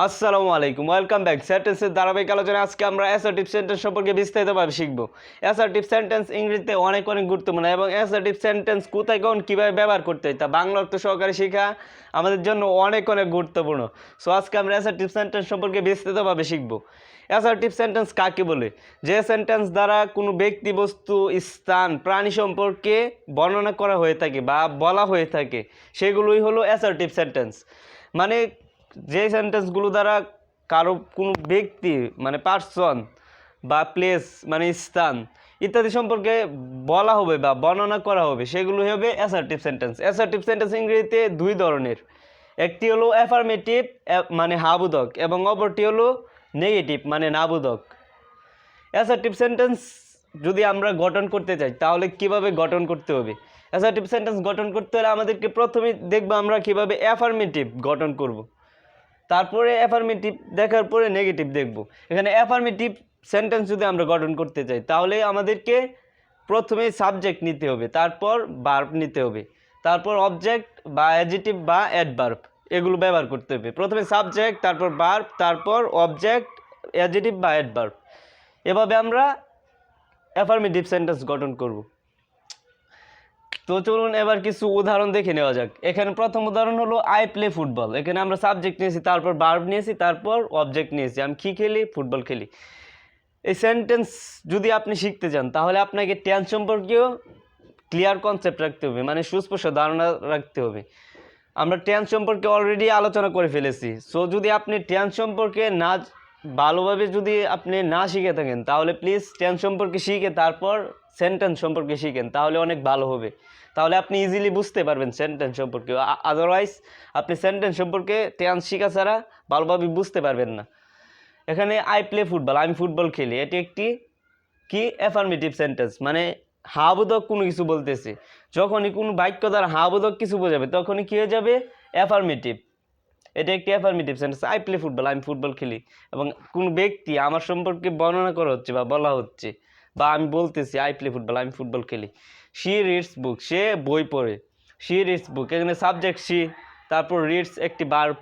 আসসালামু আলাইকুম, welcome back. সেন্টেন্সের ধারাবাহিক আলোচনায় আজকে আমরা অ্যাসার্টিভ সেন্টেন্স সম্পর্কে বিস্তারিতভাবে শিখব। অ্যাসার্টিভ সেন্টেন্স ইংরেজিতে অনেক গুরুত্বপূর্ণ এবং অ্যাসার্টিভ সেন্টেন্স কোথায় কখন কীভাবে ব্যবহার করতে হয় তা বাংলা অর্থ সহকারে শেখা আমাদের জন্য অনেক গুরুত্বপূর্ণ। সো আজকে আমরা অ্যাসার্টিভ সেন্টেন্স সম্পর্কে বিস্তারিতভাবে শিখব। অ্যাসার্টিভ সেন্টেন্স কাকে বলে? যে সেন্টেন্স দ্বারা কোনো ব্যক্তি, বস্তু, স্থান, প্রাণী সম্পর্কে বর্ণনা করা হয়ে থাকে বা বলা হয়ে থাকে সেগুলোই হলো অ্যাসার্টিভ সেন্টেন্স। মানে যে সেন্টেন্সগুলো দ্বারা কারো কোনো ব্যক্তি মানে পার্সন বা প্লেস মানে স্থান ইত্যাদি সম্পর্কে বলা হবে বা বর্ণনা করা হবে সেগুলো হবে অ্যাসার্টিভ সেন্টেন্স। অ্যাসার্টিভ সেন্টেন্স ইংরেজিতে দুই ধরনের, একটি হলো অ্যাফার্মেটিভ মানে হাবোধক এবং অপরটি হলো নেগেটিভ মানে নাবোধক। অ্যাসার্টিভ সেন্টেন্স যদি আমরা গঠন করতে চাই তাহলে কিভাবে গঠন করতে হবে? অ্যাসার্টিভ সেন্টেন্স গঠন করতে হলে আমাদেরকে প্রথমে দেখবো আমরা কিভাবে অ্যাফার্মেটিভ গঠন করব, তারপরে অ্যাফার্মেটিভ দেখার পরে নেগেটিভ দেখব। এখানে অ্যাফার্মেটিভ সেন্টেন্স যদি আমরা গঠন করতে চাই তাহলে আমাদেরকে প্রথমে সাবজেক্ট নিতে হবে, তারপর ভার্ব নিতে হবে, তারপর অবজেক্ট বা অ্যাডজেক্টিভ বা অ্যাডভার্ব এগুলো ব্যবহার করতে হবে। প্রথমে সাবজেক্ট, তারপর ভার্ব, তারপর অবজেক্ট, অ্যাডজেক্টিভ বা অ্যাডভার্ব, এভাবে আমরা অ্যাফার্মেটিভ সেন্টেন্স গঠন করব। তো চলুন এবার কিছু উদাহরণ দেখে নেওয়া যাক। এখানে প্রথম উদাহরণ হলো আই প্লে ফুটবল। এখানে আমরা সাবজেক্ট নিয়েছি, তারপর ভার্ব নিয়েছি, তারপর অবজেক্ট নিয়েছি। আমি কী খেলি? ফুটবল খেলি। এই সেন্টেন্স যদি আপনি শিখতে চান তাহলে আপনাকে টেন্স সম্পর্কেও ক্লিয়ার কনসেপ্ট রাখতে হবে, মানে সুস্পষ্ট ধারণা রাখতে হবে। আমরা টেন্স সম্পর্কে অলরেডি আলোচনা করে ফেলেছি। সো যদি আপনি টেন্স সম্পর্কে ভালোভাবে যদি আপনি না শিখে থাকেন তাহলে প্লিজ টেন্স সম্পর্কে শিখে তারপর সেন্টেন্স সম্পর্কে শিখেন, তাহলে অনেক ভালো হবে। তাহলে আপনি ইজিলি বুঝতে পারবেন সেন্টেন্স সম্পর্কে। আদারওয়াইজ আপনি সেন্টেন্স সম্পর্কে টেন্স শেখা ছাড়া ভালোভাবে বুঝতে পারবেন না। এখানে আই প্লে ফুটবল, আমি ফুটবল খেলি, এটি একটি কি অ্যাফার্মেটিভ সেন্টেন্স, মানে হাবোধক কোনো কিছু বলতেছে। যখনই কোনো বাক্য দ্বারা হাবোধক কিছু বোঝাবে তখনই কী হয়ে যাবে? অ্যাফার্মেটিভ। এটা একটি affirmative sentence. I play football, আমি ফুটবল খেলি, এবং কোনো ব্যক্তি আমার সম্পর্কে বর্ণনা করা হচ্ছে বা বলা হচ্ছে, বা আমি বলতেছি আই প্লে ফুটবল, আমি ফুটবল খেলি। শি রিডস বুক, সে বই পড়ে। শি রিডস বুক, এখানে সাবজেক্ট শি, তারপর রিডস একটি ভার্ব,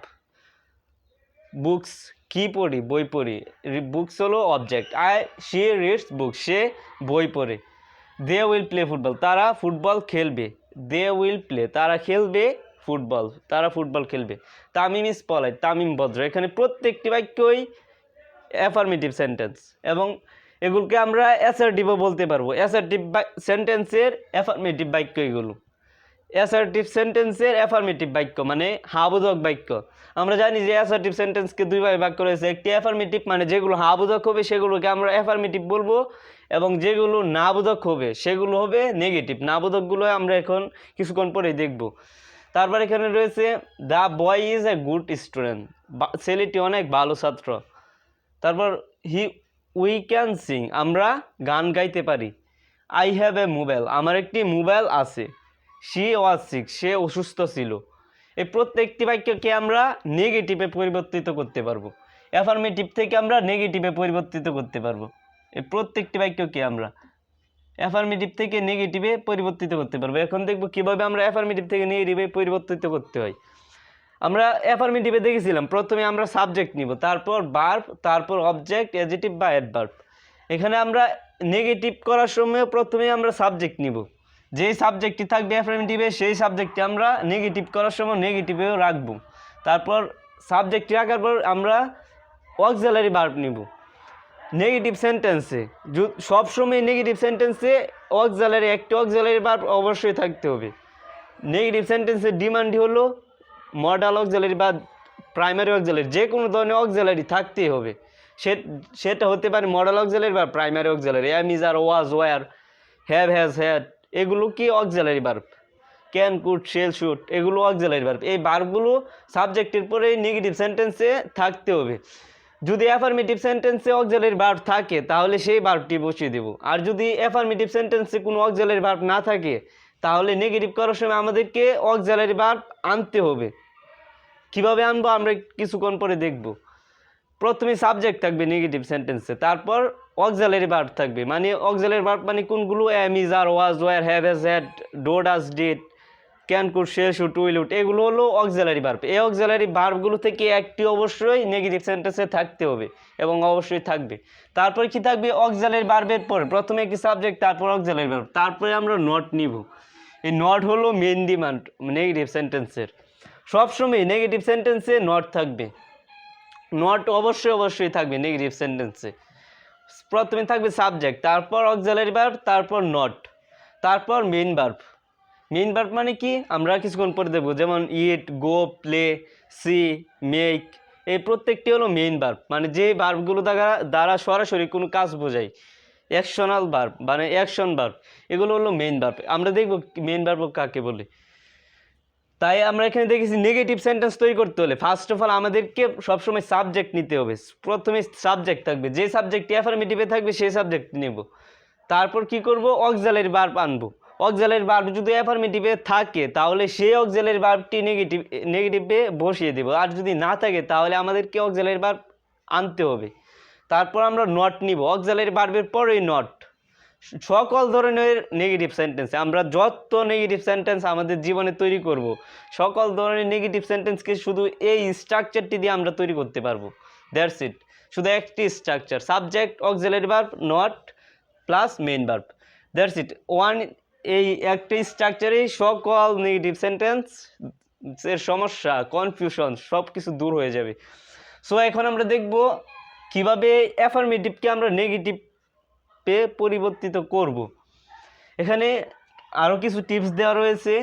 বুকস কি পড়ি? বই পড়ি। বুকস হলো অবজেক্ট। শি রিডস বুক, সে বই পড়ে। দে উইল প্লে ফুটবল, তারা ফুটবল খেলবে। দে উইল প্লে, তারা খেলবে ফুটবল, তারা ফুটবল খেলবে। তামিম ইজ পলাইট, তামিম ভদ্র। এখানে প্রত্যেকটি বাক্যই অ্যাফার্মেটিভ সেন্টেন্স এবং এগুলোকে আমরা অ্যাসার্টিভও বলতে পারবো। অ্যাসার্টিভ সেন্টেন্সের অ্যাফার্মেটিভ বাক্য এগুলো। অ্যাসার্টিভ সেন্টেন্সের অ্যাফার্মেটিভ বাক্য মানে হাবোধক বাক্য। আমরা জানি যে অ্যাসার্টিভ সেন্টেন্সকে দুইভাবে ভাগ করা হয়েছে। একটি অ্যাফার্মেটিভ মানে যেগুলো হাবোধক হবে সেগুলোকে আমরা অ্যাফার্মেটিভ বলবো, এবং যেগুলো নাবোধক হবে সেগুলো হবে নেগেটিভ। নাবোধকগুলো আমরা এখন কিছুক্ষণ পরেই দেখব। তারপর এখানে রয়েছে the boy is a good student, ছেলেটি অনেক ভালো ছাত্র। তারপর উই ক্যান সিং, আমরা গান গাইতে পারি। আই হ্যাভ এ মোবাইল, আমার একটি মোবাইল আছে। শি ওয়াজ সিক, সে অসুস্থ ছিল। এই প্রত্যেকটি বাক্যকে আমরা নেগেটিভে পরিবর্তিত করতে পারবো, অ্যাফার্মেটিভ থেকে আমরা নেগেটিভে পরিবর্তিত করতে পারবো। এই প্রত্যেকটি বাক্যকে আমরা অ্যাফার্মেটিভ থেকে নেগেটিভে পরিবর্তিত করতে পারবো। এখন দেখব কিভাবে আমরা অ্যাফার্মেটিভ থেকে নেগেটিভে পরিবর্তিত করতে হয়। আমরা অ্যাফার্মেটিভে দেখেছিলাম প্রথমে আমরা সাবজেক্ট নিব, তারপর ভার্ব, তারপর অবজেক্ট, অ্যাডজেক্টিভ বা অ্যাডভার্ব। এখানে আমরা নেগেটিভ করার সময় প্রথমে আমরা সাবজেক্ট নিব। যেই সাবজেক্টটি থাকবে অ্যাফার্মেটিভে সেই সাবজেক্টটি আমরা নেগেটিভ করার সময় নেগেটিভেও রাখবো। তারপর সাবজেক্টটি রাখার পর আমরা অক্সিলারি ভার্ব নিব। নেগেটিভ সেন্টেন্সে সবসময় নেগেটিভ সেন্টেন্সে একটি অক্সিলারি ভার্ব অবশ্যই থাকতে হবে। নেগেটিভ সেন্টেন্সের ডিমান্ডই হলো মডাল অক্সিলারি বা প্রাইমারি অক্সিলারি, যে কোনো ধরনের অক্সিলারি থাকতেই হবে। সেটা হতে পারে মডাল অক্সিলারি বা primary auxiliary. Am is, are, was, were, have, has, had এগুলো কি auxiliary verb. Can, could, shall, should এগুলো অক্সিলারি ভার্ব। এই ভার্বগুলো সাবজেক্টের পরে নেগেটিভ সেন্টেন্সে থাকতে হবে। যদি অ্যাফার্মেটিভ সেন্টেন্সে অক্সিলারি ভার্ব থাকে তাহলে সেই ভার্বটি বসিয়ে দেব। আর যদি অ্যাফার্মেটিভ সেন্টেন্সে কোনো অক্সিলারি ভার্ব না থাকে তাহলে নেগেটিভ করার সময় আমাদেরকে অক্সিলারি ভার্ব আনতে হবে। কিভাবে আনবো আমরা কিছুক্ষণ পরে দেখব। প্রথমে সাবজেক্ট থাকবে নেগেটিভ সেন্টেন্সে, তারপর অক্সিলারি ভার্ব থাকবে। মানে অক্সিলারি ভার্ব মানে কোনগুলো? Am, is, are, was, were, have, has, had, do, does, did, can, could, shall, should, will, would এগুলো হলো অক্সিলারি ভার্ব। এই অক্সিলারি ভার্বগুলো থেকে একটি অবশ্যই নেগেটিভ সেন্টেন্সে থাকতে হবে এবং অবশ্যই থাকবে। তারপর কি থাকবে? অক্সিলারি ভার্বের পরে প্রথমে একটি সাবজেক্ট, তারপর অক্সিলারি ভার্ব, তারপরে আমরা নট নিব। এই নট হলো মেন ডিমান্ড নেগেটিভ সেন্টেন্সের। সবসময় নেগেটিভ সেন্টেন্সে নট থাকবে, নট অবশ্যই থাকবে নেগেটিভ সেন্টেন্সে। প্রথমে থাকবে সাবজেক্ট, তারপর অক্সিলারি ভার্ব, তারপর নট, তারপর মেইন ভার্ব। মেইন ভার্ব মানে কি আমরা কিছুক্ষণ পরে দেখব, যেমন ইট, গো, প্লে, সি, মেক, এই প্রত্যেকটি হলো মেইন ভার্ব, মানে যে ভার্বগুলো দ্বারা সরাসরি কোনো কাজ বোঝায়, অ্যাকশনাল ভার্ব মানে অ্যাকশন ভার্ব, এগুলো হলো মেইন ভার্ব। আমরা দেখব মেইন ভার্ব কাকে বলে। তাই আমরা এখানে দেখেছি নেগেটিভ সেন্টেন্স তৈরি করতে হলে ফার্স্ট অফ অল আমাদেরকে সবসময় সাবজেক্ট নিতে হবে। প্রথমে সাবজেক্ট থাকবে, যে সাবজেক্টটি অ্যাফার্মেটিভে থাকবে সেই সাবজেক্ট নেব। তারপর কি করব? অক্সিলারি ভার্ব আনবো। অক্সিলারি ভার্ব যদি অ্যাফার্মেটিভে থাকে তাহলে সেই অক্সিলারি ভার্বটি নেগেটিভে বসিয়ে দেব, আর যদি না থাকে তাহলে আমাদেরকে অক্সিলারি ভার্ব আনতে হবে। তারপর আমরা নট নিব, অক্সিলারি ভার্বের পরেই নট। সকল ধরনের নেগেটিভ সেন্টেন্স, আমরা যত নেগেটিভ সেন্টেন্স আমাদের জীবনে তৈরি করব, সকল ধরনের নেগেটিভ সেন্টেন্সকে শুধু এই স্ট্রাকচারটি দিয়ে আমরা তৈরি করতে পারবো। দ্যাটস ইট, শুধু একটি structure, subject, auxiliary verb, not plus main verb, that's it. এই একটি স্ট্রাকচারেই সকল নেগেটিভ সেন্টেন্সের সমস্যা, কনফিউশন সব কিছু দূর হয়ে যাবে। সো এখন আমরা দেখব কিভাবে অ্যাফার্মেটিভকে আমরা নেগেটিভ পরিবর্তিত করব। এখানে আরও কিছু টিপস দেওয়া রয়েছে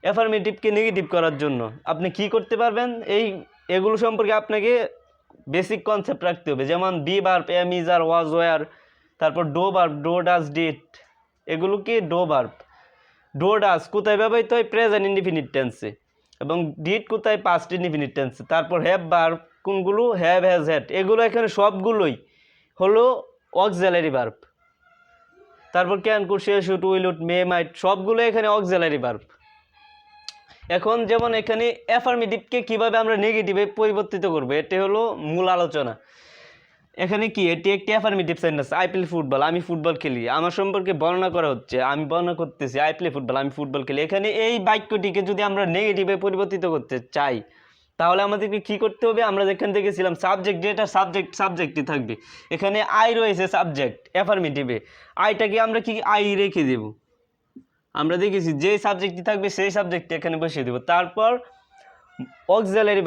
অ্যাফার্মেটিভকে নেগেটিভ করার জন্য। আপনি কি করতে পারবেন, এগুলো সম্পর্কে আপনাকে বেসিক কনসেপ্ট রাখতে হবে। যেমন be verb, am, is, are, was, were, তারপর do verb, do, does, did, এগুলো কি ডো ভার্ব। ডো ডাজ কোথায় ব্যবহৃত হয়? প্রেজেন্ট ইনডিফিনিট টেন্সে। এবং ডিড কোথায়? পাস্ট ইনডিফিনিট টেন্সে। তারপর হ্যাভ ভার্ব কোনগুলো? হ্যাভ, হ্যাজ, হ্যাড, এগুলো এখানে সবগুলোই হলো অক্সিলারি ভার্ব। তারপর can, could, shall, should, will, would, may, might সবগুলো এখানে অক্সিলারি ভার্ব। এখন যেমন এখানে অ্যাফার্মেটিভকে কিভাবে আমরা নেগেটিভে পরিবর্তিত করব, এটি হলো মূল আলোচনা। এখানে কি এটি একটি affirmative sentence, I play football, আমি ফুটবল খেলি, আমার সম্পর্কে বর্ণনা করা হচ্ছে, আমি বর্ণনা করতেছি আই প্লে ফুটবল, আমি ফুটবল খেলি। এখানে এই বাক্যটিকে যদি আমরা নেগেটিভে পরিবর্তিত করতে চাই তাহলে আমাদেরকে কি করতে হবে? আমরা যেখান থেকে ছিলাম সাবজেক্ট, যেটা সাবজেক্টই থাকবে। এখানে আই রয়েছে সাবজেক্ট অ্যাফার্মেটিভে, আইটাকে আমরা কি আই রেখে দেব। আমরা দেখেছি যে সাবজেক্টটি থাকবে সেই সাবজেক্টটি এখানে বসিয়ে দেব। তারপর অক্সিলারি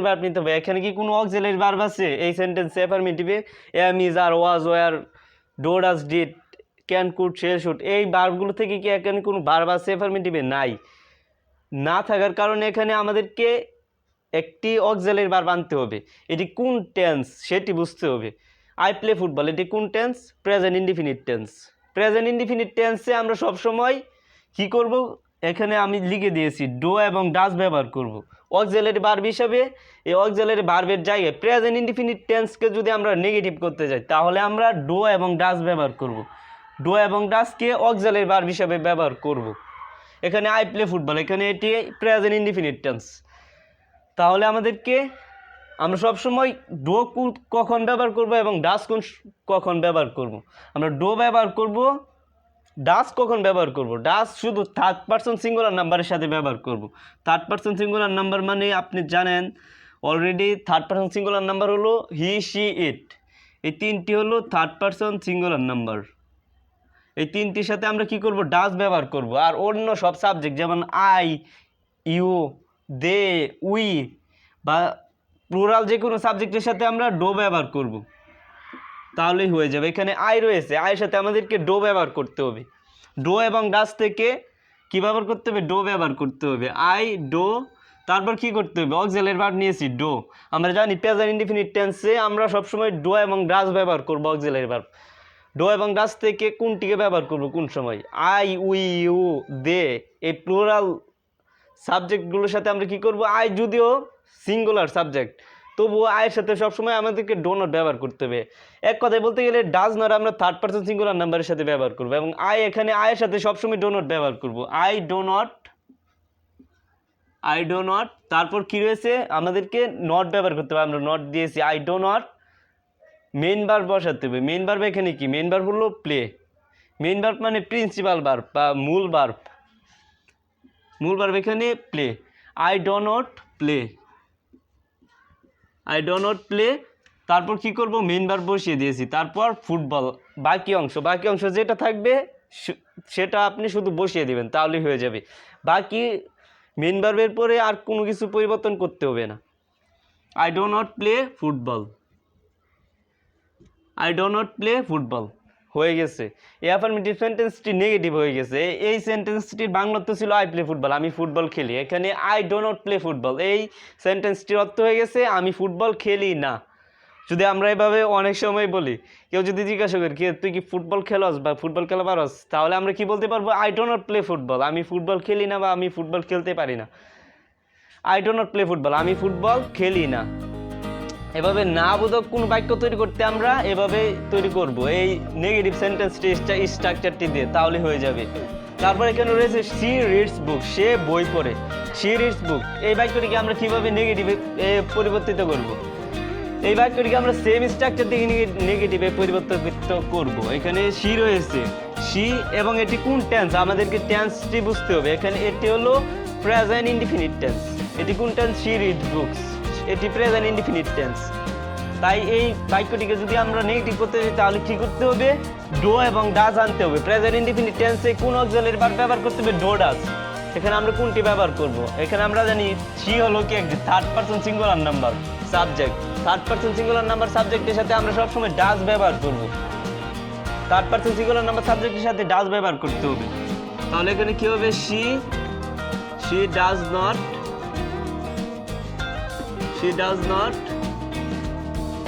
ভার্ব নিতে হবে। এখানে কি কোনো অক্সিলারি ভার্ব আছে এই সেন্টেন্সে অ্যাফার্মেটিভে? Am, is, are, was, were, do, does, did, can, could, shall, should, এই ভার্বগুলো থেকে কি এখানে কোনো ভার্ব আছে অ্যাফার্মেটিভে? নাই। না থাকার কারণে এখানে আমাদেরকে একটি অক্সিলারি ভার্ব আনতে হবে। এটি কোন টেন্স সেটি বুঝতে হবে। আই প্লে ফুটবল, এটি কোন টেন্স? Present indefinite tense. Present indefinite টেন্সে আমরা সবসময় কি করব? এখানে আমি লিখে দিয়েছি ডো এবং ডাজ ব্যবহার করব অক্সিলারি ভার্ব হিসাবে। এই অক্সিলারি ভার্বের জায়গায় প্রেজেন্ট ইনডিফিনিট টেন্সকে যদি আমরা নেগেটিভ করতে যাই তাহলে আমরা ডো এবং ডাজ ব্যবহার করব। ডো এবং ডাজকে অক্সিলারি ভার্ব হিসাবে ব্যবহার করব। এখানে আই প্লে ফুটবল, এখানে এটি প্রেজেন্ট ইনডিফিনিট টেন্স। তাহলে আমরা সবসময় ডো কখন ব্যবহার করব এবং ডাজ কখন ব্যবহার করব। আমরা ডো ব্যবহার করব, ডাজ কখন ব্যবহার করব? ডাজ শুধু থার্ড পারসন সিঙ্গুলার নাম্বারের সাথে ব্যবহার করব। থার্ড পারসন সিঙ্গুলার নাম্বার মানে আপনি জানেন already, third person singular number হলো হি, শি, ইট, এই তিনটি হলো থার্ড পারসন সিঙ্গুলার নাম্বার। এই তিনটির সাথে আমরা কি করব? ডাজ ব্যবহার করব। আর অন্য সব সাবজেক্ট যেমন আই, ইউ, দে, উই বা প্লুরাল যে কোনো সাবজেক্টের সাথে আমরা ডো ব্যবহার করব, তাহলেই হয়ে যাবে। এখানে আই রয়েছে, আয়ের সাথে আমাদেরকে ডো ব্যবহার করতে হবে। ডো এবং ডাজ থেকে কী ব্যবহার করতে হবে? ডো ব্যবহার করতে হবে। আই, ডো, তারপর কি করতে হবে? অক্সিলারি ভার্ব নিয়েছি ডো। আমরা জানি প্রেজেন্ট ইনডিফিনিট টেন্সে আমরা সবসময় ডো এবং ডাজ ব্যবহার করব অক্সিলারি ভার্ব। ডো এবং ডাজ থেকে কোনটিকে ব্যবহার করব কোন সময়? আই, উই, ইউ, দে, এই প্লুরাল সাবজেক্টগুলোর সাথে আমরা কি করব? আই যদিও সিঙ্গুলার সাবজেক্ট, তবুও আয়ের সাথে সবসময় আমাদেরকে ডো নট ব্যবহার করতে হবে। এক কথায় বলতে গেলে ডাজ নট আমরা থার্ড পারসন সিঙ্গুলার নাম্বারের সাথে ব্যবহার করব এবং এখানে আয়ের সাথে সবসময় ডো নট ব্যবহার করব। আই ডো নট, তারপর কি রয়েছে? আমাদেরকে নট ব্যবহার করতে হবে, আমরা নট দিয়েছি। I do not, main verb বসাতে হবে। মেইন ভার্ব এখানে কি? মেইন ভার্ব হলো প্লে। মেইন ভার্ব মানে প্রিন্সিপাল ভার্ব বা মূল ভার্ব। মূল ভার্ব এখানে play. I do not play, I do not play. তারপর কি করব, মেইন ভার্ব বসিয়ে দিয়েছি। তারপর ফুটবল, বাকি অংশ যেটা থাকবে সেটা আপনি শুধু বসিয়ে দিবেন, তাহলেই হয়ে যাবে। বাকি মেইন ভার্বের পরে আর কোনো কিছু পরিবর্তন করতে হবে না। I do not play football, I do not play football হয়ে গেছে। এই অ্যাফার্মেটিভ সেন্টেন্সটি নেগেটিভ হয়ে গেছে। এই সেন্টেন্সটির বাংলা অর্থ ছিল আই প্লে ফুটবল, আমি ফুটবল খেলি। এখানে I do not play football, এই সেন্টেন্সটির অর্থ হয়ে গেছে আমি ফুটবল খেলি না। যদি আমরা এভাবে অনেক সময় বলি, কেউ যদি জিজ্ঞাসা করি তুই কি ফুটবল খেলস বা ফুটবল খেলা পারস, তাহলে আমরা কি বলতে পারবো, I do not play football, আমি ফুটবল খেলি না বা আমি ফুটবল খেলতে পারি না। I do not play football, আমি ফুটবল খেলি না। এভাবে না বোধক কোনো বাক্য তৈরি করতে আমরা এভাবে তৈরি করব, এই নেগেটিভ সেন্টেন্সটি স্ট্রাকচারটি দিয়ে, তাহলে হয়ে যাবে। তারপর এখানে রয়েছে শি রিডস বুক, সে বই পড়ে। শি রিডস বুক, এই বাক্যটিকে আমরা কীভাবে নেগেটিভে পরিবর্তিত করব? এই বাক্যটিকে আমরা সেম স্ট্রাকচার থেকে নেগেটিভে পরিবর্তিত করব। এখানে শি রয়েছে, শি, এবং এটি কোন টেন্স, আমাদেরকে টেন্সটি বুঝতে হবে। এখানে এটি হলো প্রেজেন্ট ইনডিফিনিট টেন্স। এটি কোন টেন্স, শি রিড বুকস, এটি প্রেজেন্ট ইনডিফিনিট টেন্স। তাই এই বাক্যটিকে যদি আমরা নেগেটিভ করতে চাই তাহলে কী করতে হবে, ডো এবং ডাজ আনতে হবে। প্রেজেন্ট ইনডিফিনিট টেন্সে কোন অক্সিলারি ভার্ব ব্যবহার করতে হবে, ডো ডাজ। এখানে আমরা কোনটি ব্যবহার করব? এখানে আমরা জানি শি হলো কি একটি third person singular number subject. Third person singular number সাবজেক্টের সাথে আমরা সবসময় ডাজ ব্যবহার করব। থার্ড পারসন সিঙ্গুলার নাম্বার সাবজেক্টের সাথে ডাজ ব্যবহার করতে হবে। তাহলে এখানে কী হবে, she does not, she does not.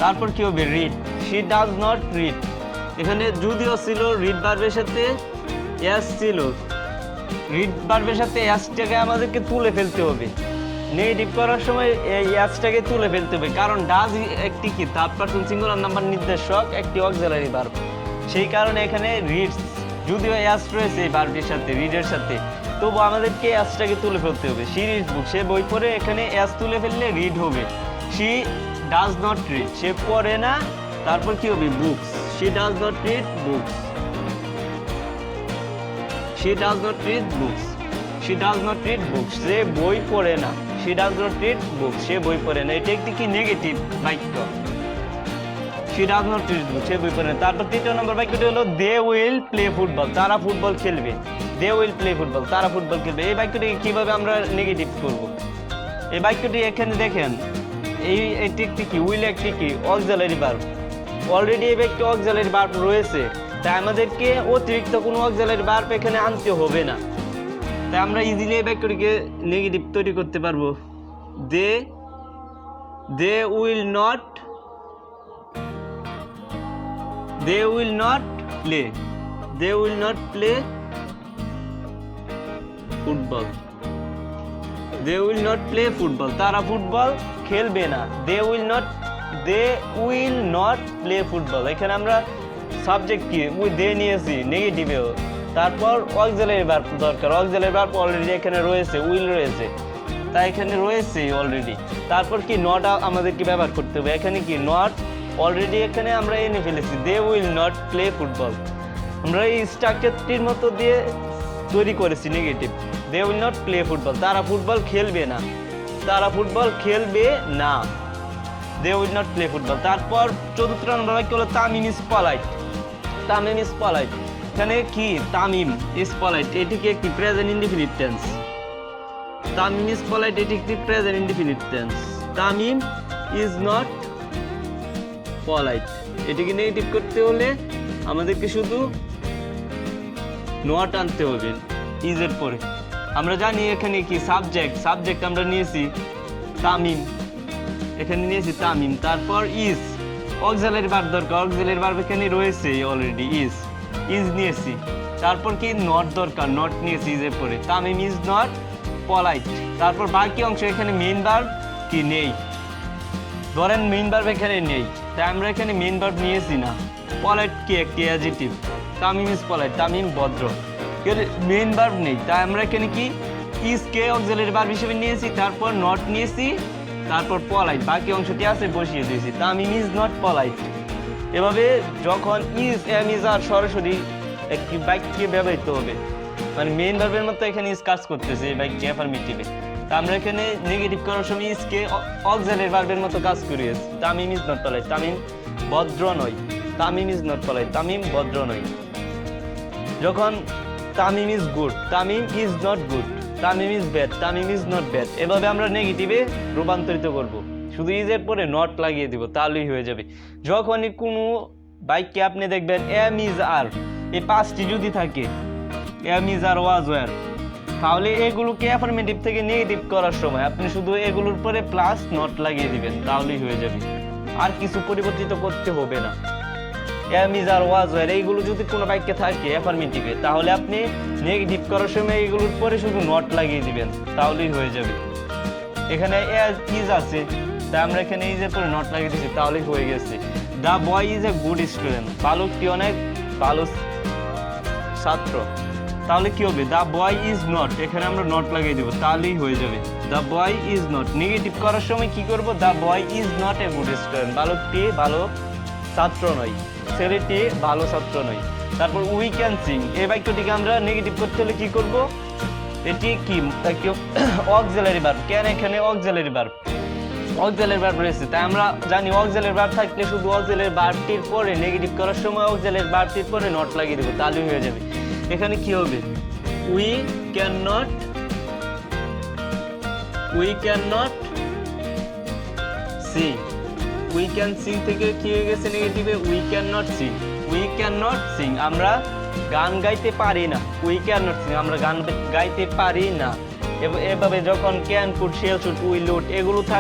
তারপর কি হবে, read, she does not read. এখানে যদিও ছিল রিড ভার্বের সাথে এস ছিল, রিড ভার্বের সাথে এসটাকে আমাদেরকে তুলে ফেলতে হবে। নেগেটিভ করার সময় এই এসটাকে তুলে ফেলতে হবে, কারণ ডাজ একটি কি থার্ড পারসন সিঙ্গুলার নাম্বার নির্দেশক, একটি অক্সিলারি ভার্ব। সেই কারণে এখানে রিডস, যদিও এস রয়েছে এই ভার্বটির সাথে, রিডের সাথে, তবু আমাদেরকে এসটাকে তুলে ফেলতে হবে। শি রিডস বুক, সে বই পড়ে, এখানে এস তুলে ফেললে রিড হবে। শি ডাজ নট রিড, সে পড়ে না। তারপর কি হবে, books, she does not read books, she does not read books, she does not read books, সে বই পড়ে না। She does not read books, সে বই পড়ে না। এটা একটি কি নেগেটিভ বাক্য, she does not read books, সে বই পড়ে না। তারপর তৃতীয় নম্বর বাক্যটি হলো দে উইল প্লে ফুটবল, তারা ফুটবল খেলবে। দে উইল প্লে ফুটবল, তারা ফুটবল খেলবে। এই বাক্যটিকে কিভাবে আমরা নেগেটিভ করব? এই বাক্যটি এখানে দেখেন, এটি একটি কি, উইল একটি কি অক্সিলারি ভার্ব। অলরেডি এই একটি অক্সিলারি ভার্ব রয়েছে, তাই আমাদেরকে অতিরিক্ত কোনো অক্সিলারি ভার্ব এখানে আনতে হবে না। তাই আমরা ইজিলি এই বাক্যটিকে নেগেটিভ তৈরি করতে পারবো। They will not, they will not play, they will not play football, they will not play football, তারা ফুটবল খেলবে না। They will not play football, এখানে আমরা সাবজেক্ট কি দে নিয়েছি নেগেটিভেও। তারপর অক্সিলারি ভার্ব দরকার, অক্সিলারি ভার্ব অলরেডি এখানে রয়েছে, উইল রয়েছে, তাই এখানে রয়েছে অলরেডি। তারপর কি নট আমাদেরকে ব্যবহার করতে হবে। এখানে কি নট অলরেডি এখানে আমরা এনে ফেলেছি, they will not play football. আমরা এই স্ট্রাকচারটির মতো দিয়ে তৈরি করেছি negative. They will not play football, তারা ফুটবল খেলবে না, তারা ফুটবল খেলবে না। They will not play football. তারপর চতুর্থ নম্বর বাক্য হলো Tamim is polite, Tamim is polite. এখানে কি, তামিম ইজ পলাইট, এটিকে একটি present indefinite tense. Tamim is polite, এটি একটি present indefinite tense. Tamim is not polite, এটিকে নেগেটিভ করতে হলে আমাদেরকে শুধু নট আনতে হবে ইজের পরে। আমরা জানি এখানে কি সাবজেক্ট আমরা নিয়েছি তামিম, এখানে নিয়েছি তামিম। তারপর ইজ, অক্সিলারি ভার্ব দরকার, অক্সিলারি ভার্ব এখানে রয়েছে অলরেডি, ইজ নিয়েছি। তারপর কি নট দরকার, নট নিয়েছি ইজের পরে। Tamim is not polite. তারপর বাকি অংশ এখানে মেইন ভার্ব কি নেই, ধরেন মেইন ভার্ব এখানে নেই, তাই আমরা এখানে মেইন ভার্ব নিয়েছি না। পলাইট কি একটি adjective, Tamim is polite, Tamim ভদ্র। মেইন ভার্ব নেই, তাই আমরা এখানে কি ইজকে অক্সিলারি ভার্ব হিসেবে নিয়েছি, তারপর নট নিয়েছি, তারপর পলাইট, বাকি অংশটি আছে বসিয়ে দিয়েছি, তামিম ইজ নট পলাইট। এভাবে যখন ইজ এম ইজ আর সরাসরি একটি বাক্যে ব্যবহৃত হবে মানে মেইন ভার্বের মতো এখানে ইজ কাজ করতেছে এই বাক্যে অ্যাফার্মেটিভে। তা আমরা এখানে নেগেটিভ করার সময় ইজকে অক্সিলারি ভার্বের মতো কাজ করিয়েছি। Tamim is not polite, Tamim ভদ্র নয়। Tamim is not polite, Tamim ভদ্র নয়। যখন Tamim is good, Tamim is not good. Tamim is bad, Tamim is not bad. এভাবে আমরা নেগেটিভে রূপান্তরিত করব। শুধু ইজের পরে নট লাগিয়ে দিব, তাহলেই হয়ে যাবে। যখনই কোনো বাক্যে আপনি দেখবেন এম ইজ আর, এই পাঁচটি যদি থাকে am is are was were, তাহলে এগুলোকে অ্যাফার্মেটিভ থেকে নেগেটিভ করার সময় আপনি শুধু এগুলোর পরে প্লাস নট লাগিয়ে দিবেন, তাহলেই হয়ে যাবে। আর কিছু পরিবর্তিত করতে হবে না। Am is are was were এইগুলো যদি কোনো বাক্যে থাকে অ্যাফার্মেটিভে, তাহলে আপনি নেগেটিভ করার সময় এগুলোর পরে শুধু নট লাগিয়ে দিবেন, তাহলেই হয়ে যাবে। এখানে ইজ আছে, তাই আমরা এখানে ইজের পরে নট লাগিয়ে দিচ্ছি, তাহলেই হয়ে গেছে। The boy is a good student, বালকটি অনেক ভালো ছাত্র। তাহলে কি হবে? দ্য বয় ইজ নট, এখানে আমরা নট লাগিয়ে দিব, তাহলেই হয়ে যাবে। The boy is not. Negative করার সময় কি করব? The boy is not a good student, বালকটি ভালো ছাত্র নয়, ছেলেটি ভালো ছাত্র নয়। তারপর উই ক্যান সিং, এই বাক্যটিকে আমরা নেগেটিভ করতে হলে কি করব? এটি কি অক্সিলারি ভার্ব, কেন এখানে অক্সিলারি ভার্ব, অক্সিলারি ভার্ব রয়েছে, তাই আমরা জানি অক্সিলারি ভার্ব থাকলে শুধু অক্সিলারি ভার্বটির পরে নেগেটিভ করার সময় অক্সিলারি ভার্বটির পরে নট লাগিয়ে দেব, তাহলেই হয়ে যাবে। এখানে কি হবে? We can not sing, we can sing থেকে কি হয়ে গেছে নেগেটিভে? We can not sing, we can not sing, আমরা গান গাইতে পারি না। উই ক্যান নট সিং, আমরা গান গাইতে পারি না। এভাবে যখন can, could, shall, should, will, would এগুলো থাকবে